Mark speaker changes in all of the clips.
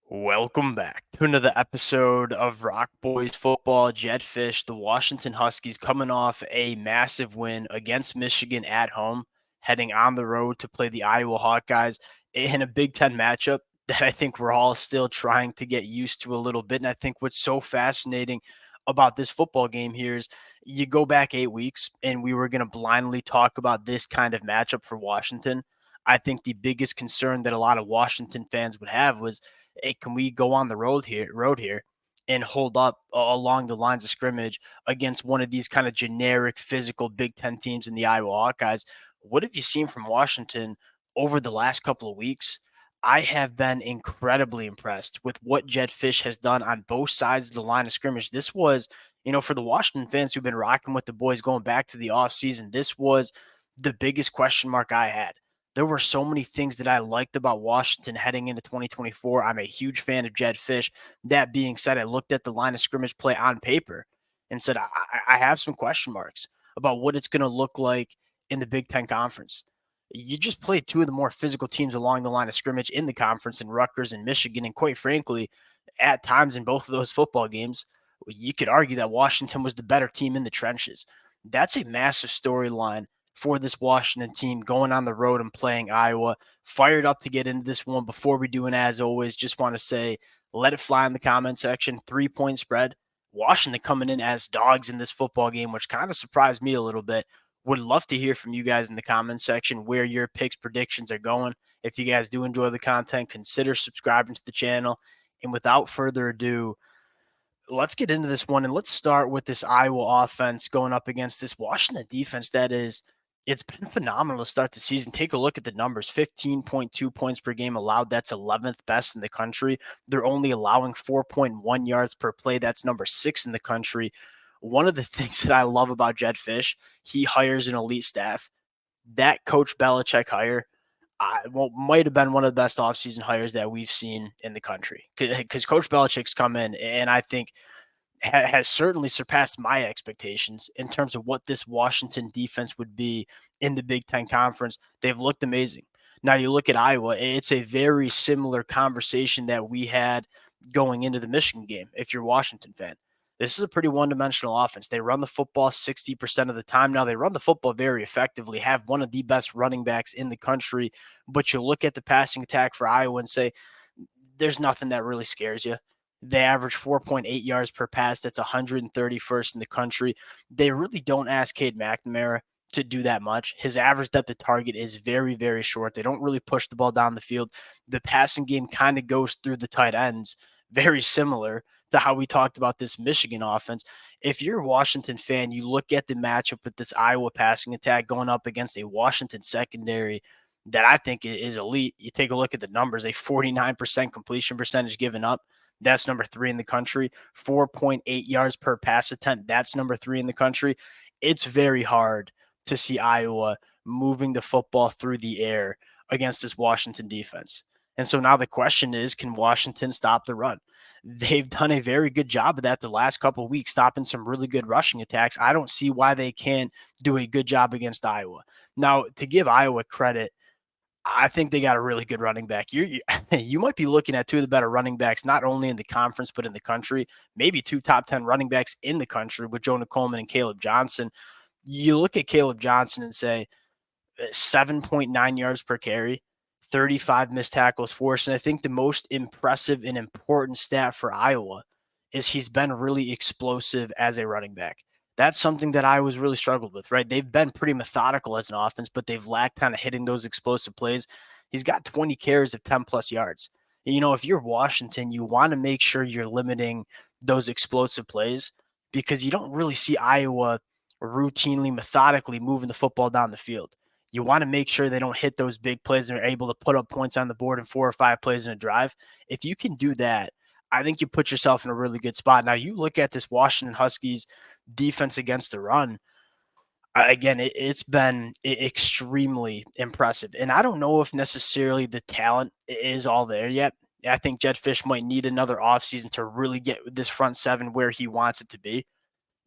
Speaker 1: Welcome back to another episode of Rock Boys Football. Jedd Fisch, the Washington Huskies, coming off a massive win against Michigan at home, heading on the road to play the Iowa Hawkeyes in a Big Ten matchup that I think we're all still trying to get used to a little bit. And I think what's so fascinating about this football game here is you go back 8 weeks and we were going to blindly talk about this kind of matchup for Washington. I think the biggest concern that a lot of Washington fans would have was, hey, can we go on the road here and hold up along the lines of scrimmage against one of these kind of generic physical Big Ten teams in the Iowa Hawkeyes? What have you seen from Washington over the last couple of weeks? I have been incredibly impressed with what Jedd Fisch has done on both sides of the line of scrimmage. This was, for the Washington fans who've been rocking with the boys going back to the offseason, this was the biggest question mark I had. There were so many things that I liked about Washington heading into 2024. I'm a huge fan of Jedd Fisch. That being said, I looked at the line of scrimmage play on paper and said, I have some question marks about what it's going to look like in the Big Ten Conference. You just played two of the more physical teams along the line of scrimmage in the conference in Rutgers and Michigan. And quite frankly, at times in both of those football games, you could argue that Washington was the better team in the trenches. That's a massive storyline for this Washington team going on the road and playing Iowa. Fired up to get into this one. Before we do, and as always, just want to say, let it fly in the comment section. 3-point spread. Washington coming in as dogs in this football game, which kind of surprised me a little bit. Would love to hear from you guys in the comment section where your picks predictions are going. If you guys do enjoy the content, consider subscribing to the channel. And without further ado, let's get into this one, and let's start with this Iowa offense going up against this Washington defense that is, it's been phenomenal to start the season. Take a look at the numbers. 15.2 points per game allowed. That's 11th best in the country. They're only allowing 4.1 yards per play. That's number 6 in the country. One of the things that I love about Jedd Fisch, he hires an elite staff. That Coach Belichick hire, might have been one of the best offseason hires that we've seen in the country, because Coach Belichick's come in and I think has certainly surpassed my expectations in terms of what this Washington defense would be in the Big Ten Conference. They've looked amazing. Now you look at Iowa, it's a very similar conversation that we had going into the Michigan game. If you're a Washington fan, this is a pretty one-dimensional offense. They run the football 60% of the time. Now they run the football very effectively, have one of the best running backs in the country, but you look at the passing attack for Iowa and say, there's nothing that really scares you. They average 4.8 yards per pass. That's 131st in the country. They really don't ask Cade McNamara to do that much. His average depth of target is very, very short. They don't really push the ball down the field. The passing game kind of goes through the tight ends, very similar to how we talked about this Michigan offense. If you're a Washington fan, you look at the matchup with this Iowa passing attack going up against a Washington secondary that I think is elite. You take a look at the numbers, a 49% completion percentage given up. That's number 3 in the country. 4.8 yards per pass attempt. That's number 3 in the country. It's very hard to see Iowa moving the football through the air against this Washington defense. And so now the question is, can Washington stop the run? They've done a very good job of that the last couple of weeks, stopping some really good rushing attacks. I don't see why they can't do a good job against Iowa. Now, to give Iowa credit, I think they got a really good running back. You might be looking at two of the better running backs, not only in the conference, but in the country. Maybe 2 top 10 running backs in the country with Jonah Coleman and Caleb Johnson. You look at Caleb Johnson and say 7.9 yards per carry, 35 missed tackles forced. And I think the most impressive and important stat for Iowa is he's been really explosive as a running back. That's something that I was really struggled with, right? They've been pretty methodical as an offense, but they've lacked kind of hitting those explosive plays. He's got 20 carries of 10 plus yards. If you're Washington, you want to make sure you're limiting those explosive plays because you don't really see Iowa routinely, methodically moving the football down the field. You want to make sure they don't hit those big plays and are able to put up points on the board in 4 or 5 plays in a drive. If you can do that, I think you put yourself in a really good spot. Now, you look at this Washington Huskies defense against the run. Again, it's been extremely impressive. And I don't know if necessarily the talent is all there yet. I think Jedd Fisch might need another offseason to really get this front seven where he wants it to be.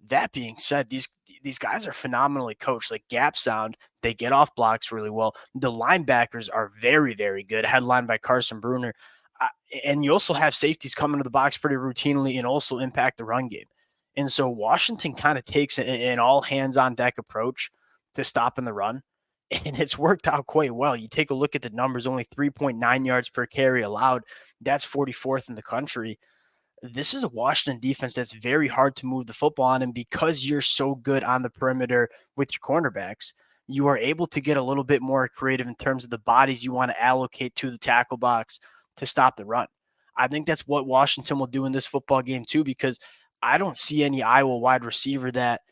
Speaker 1: That being said, these guys are phenomenally coached. Like gap sound, they get off blocks really well. The linebackers are very, very good, headlined by Carson Bruner. And you also have safeties come into the box pretty routinely and also impact the run game. And so Washington kind of takes an all hands on deck approach to stopping the run. And it's worked out quite well. You take a look at the numbers, only 3.9 yards per carry allowed. That's 44th in the country. This is a Washington defense that's very hard to move the football on. And because you're so good on the perimeter with your cornerbacks, you are able to get a little bit more creative in terms of the bodies you want to allocate to the tackle box to stop the run. I think that's what Washington will do in this football game too, because I don't see any Iowa wide receiver that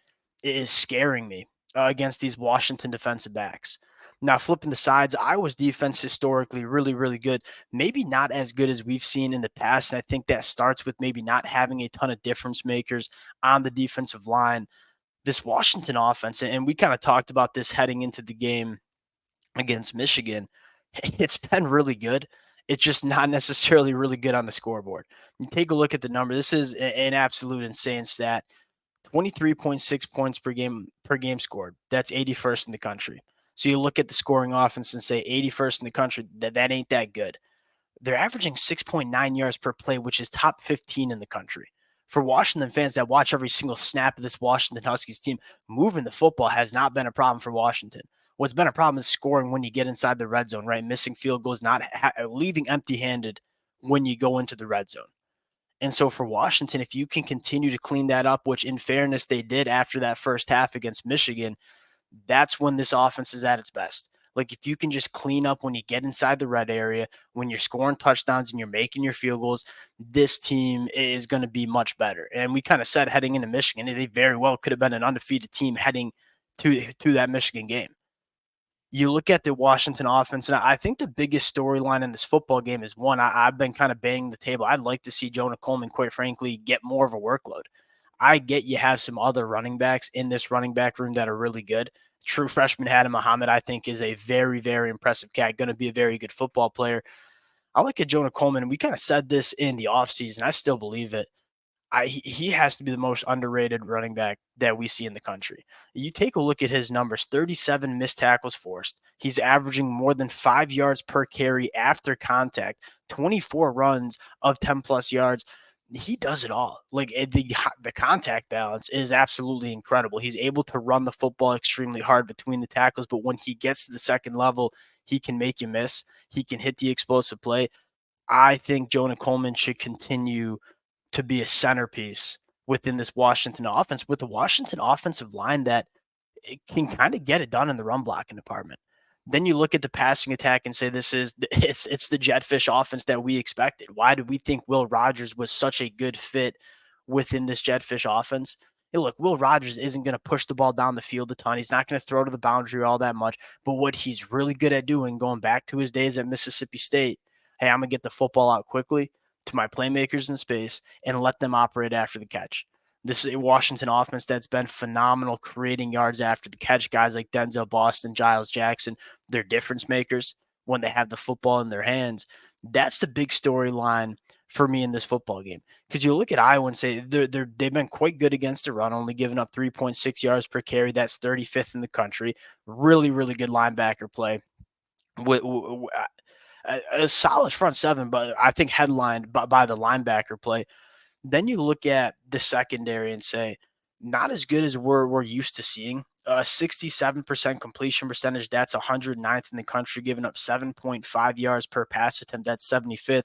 Speaker 1: is scaring me against these Washington defensive backs. Now, flipping the sides, Iowa's defense historically really, really good. Maybe not as good as we've seen in the past. And I think that starts with maybe not having a ton of difference makers on the defensive line. This Washington offense, and we kind of talked about this heading into the game against Michigan, it's been really good. It's just not necessarily really good on the scoreboard. You take a look at the number. This is an absolute insane stat. 23.6 points per game scored. That's 81st in the country. So you look at the scoring offense and say 81st in the country, that ain't that good. They're averaging 6.9 yards per play, which is top 15 in the country. For Washington fans that watch every single snap of this Washington Huskies team, moving the football has not been a problem for Washington. What's been a problem is scoring when you get inside the red zone, right? Missing field goals, not leaving empty-handed when you go into the red zone. And so for Washington, if you can continue to clean that up, which in fairness they did after that first half against Michigan, that's when this offense is at its best. Like if you can just clean up when you get inside the red area, when you're scoring touchdowns and you're making your field goals, this team is going to be much better. And we kind of said heading into Michigan, they very well could have been an undefeated team heading to that Michigan game. You look at the Washington offense, and I think the biggest storyline in this football game is one. I've been kind of banging the table. I'd like to see Jonah Coleman, quite frankly, get more of a workload. I get you have some other running backs in this running back room that are really good. True freshman Hatem Muhammad, I think, is a very, very impressive cat, going to be a very good football player. I like at Jonah Coleman, and we kind of said this in the offseason. I still believe it. He has to be the most underrated running back that we see in the country. You take a look at his numbers: 37 missed tackles forced. He's averaging more than 5 yards per carry after contact, 24 runs of 10 plus yards. He does it all. Like the contact balance is absolutely incredible. He's able to run the football extremely hard between the tackles, but when he gets to the second level, he can make you miss. He can hit the explosive play. I think Jonah Coleman should continue to be a centerpiece within this Washington offense, with the Washington offensive line that it can kind of get it done in the run blocking department. Then you look at the passing attack and say it's the Jedd Fisch offense that we expected. Why did we think Will Rogers was such a good fit within this Jedd Fisch offense? Hey, look, Will Rogers isn't going to push the ball down the field a ton. He's not going to throw to the boundary all that much. But what he's really good at doing, going back to his days at Mississippi State, hey, I'm going to get the football out quickly to my playmakers in space and let them operate after the catch. This is a Washington offense that's been phenomenal creating yards after the catch. Guys like Denzel Boston, Giles Jackson, they're difference makers when they have the football in their hands. That's the big storyline for me in this football game. Because you look at Iowa and say they've been quite good against the run, only giving up 3.6 yards per carry. That's 35th in the country. Really, really good linebacker play. A solid front seven, but I think headlined by the linebacker play. Then you look at the secondary and say, not as good as we're used to seeing. 67% completion percentage. That's 109th in the country, giving up 7.5 yards per pass attempt. That's 75th.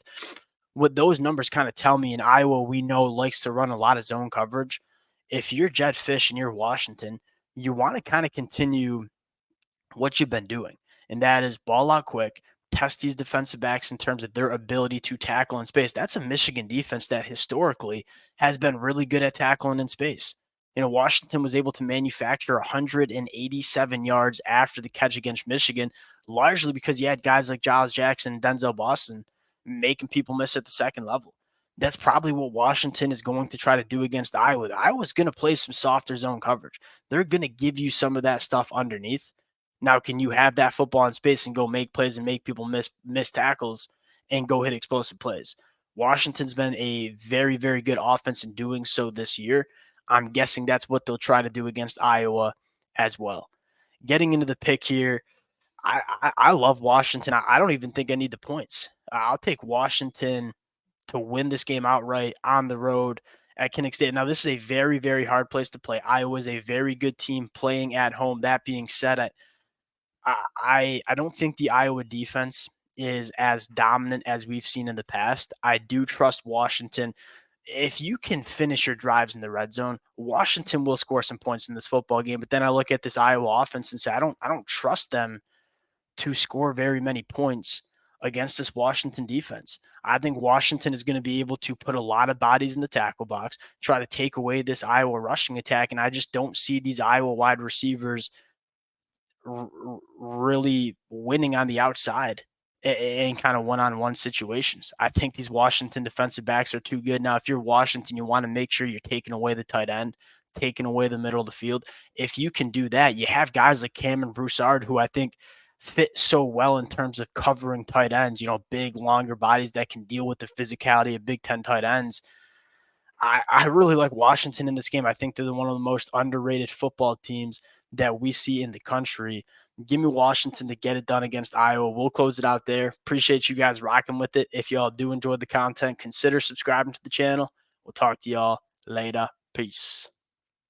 Speaker 1: What those numbers kind of tell me, in Iowa, we know likes to run a lot of zone coverage. If you're Jedd Fisch and you're Washington, you want to kind of continue what you've been doing, and that is ball out quick, test these defensive backs in terms of their ability to tackle in space. That's a Michigan defense that historically has been really good at tackling in space. Washington was able to manufacture 187 yards after the catch against Michigan, largely because you had guys like Giles Jackson and Denzel Boston making people miss at the second level. That's probably what Washington is going to try to do against Iowa. Iowa's going to play some softer zone coverage. They're going to give you some of that stuff underneath. Now, can you have that football in space and go make plays and make people miss tackles and go hit explosive plays? Washington's been a very, very good offense in doing so this year. I'm guessing that's what they'll try to do against Iowa as well. Getting into the pick here, I love Washington. I don't even think I need the points. I'll take Washington to win this game outright on the road at Kinnick State. Now, this is a very, very hard place to play. Iowa is a very good team playing at home. That being said, I don't think the Iowa defense is as dominant as we've seen in the past. I do trust Washington. If you can finish your drives in the red zone, Washington will score some points in this football game. But then I look at this Iowa offense and say, I don't trust them to score very many points against this Washington defense. I think Washington is going to be able to put a lot of bodies in the tackle box, try to take away this Iowa rushing attack, and I just don't see these Iowa wide receivers really winning on the outside in kind of one-on-one situations. I think these Washington defensive backs are too good. Now, if you're Washington, you want to make sure you're taking away the tight end, taking away the middle of the field. If you can do that, you have guys like Cameron Broussard, who I think fit so well in terms of covering tight ends, big, longer bodies that can deal with the physicality of Big Ten tight ends. I really like Washington in this game. I think they're one of the most underrated football teams that we see in the country. Give me Washington to get it done against Iowa. We'll close it out there. Appreciate you guys rocking with it. If y'all do enjoy the content, consider subscribing to the channel. We'll talk to y'all later. Peace.